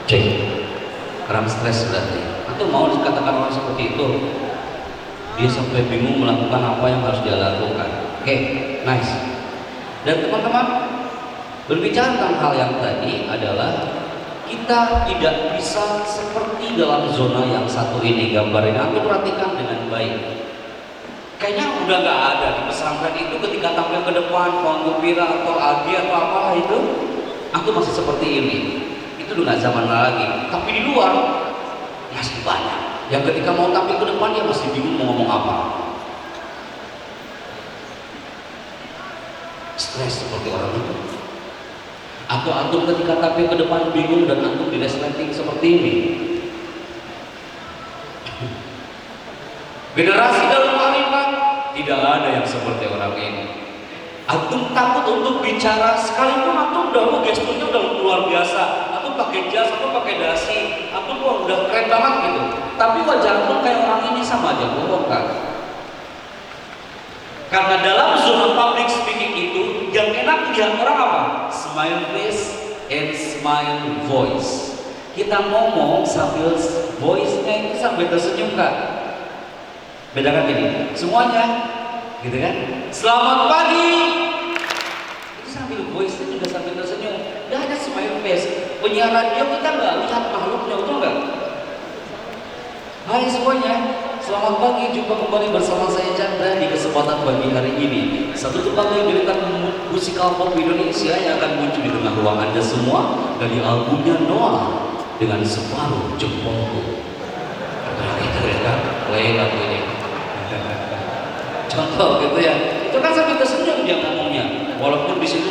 Speaker 1: Cek, orang stres berarti. Atau mau dikatakan orang seperti itu, dia sampai bingung melakukan apa yang harus dia lakukan. Oke, nice. Dan teman-teman, berbicara tentang hal yang tadi adalah kita tidak bisa seperti dalam zona yang satu ini. Gambarnya aku perhatikan dengan baik. Kayaknya udah nggak ada di pesantren itu ketika tampil ke depan, Pangupira atau Adi atau apalah itu, aku masih seperti ini. Itu udah nggak zaman lagi. Tapi di luar masih banyak yang ketika mau tampil ke depan dia masih bingung mau ngomong apa. Stres seperti orang itu. Atau antum ketika tampil ke depan bingung dan antum di resleting seperti ini. Generasi dalam hari Pak, tidak ada yang seperti orang ini. Antum takut untuk bicara sekalipun antum udah gesturnya udah luar biasa. Antum pakai jas, antum pakai dasi, antum udah keren banget gitu. Tapi wajah antum kayak orang ini sama aja bohong kan? Karena dalam zona public speaking itu yang enak dilihat orang apa? Smile face and smile voice. Kita ngomong sambil voice-nya itu sambil tersenyum kan? Bedakan gini, semuanya gitu kan? Selamat pagi. Itu sambil voice-nya juga sambil tersenyum. Dah ada smile face. Penyiar radio kita nggak lihat makhluknya, betul nggak? Hai semuanya, selamat pagi. Jumpa kembali bersama saya Chandra di kesempatan pagi hari ini. Satu tempat yang berikan musikal pop Indonesia yang akan muncul di tengah ruang Anda semua dari albumnya Noah dengan Separuh Jempolku. Nah, itu ya kan, play lagu ini. Contoh gitu ya, itu kan sambil tersenyum dia ngomongnya, walaupun di situ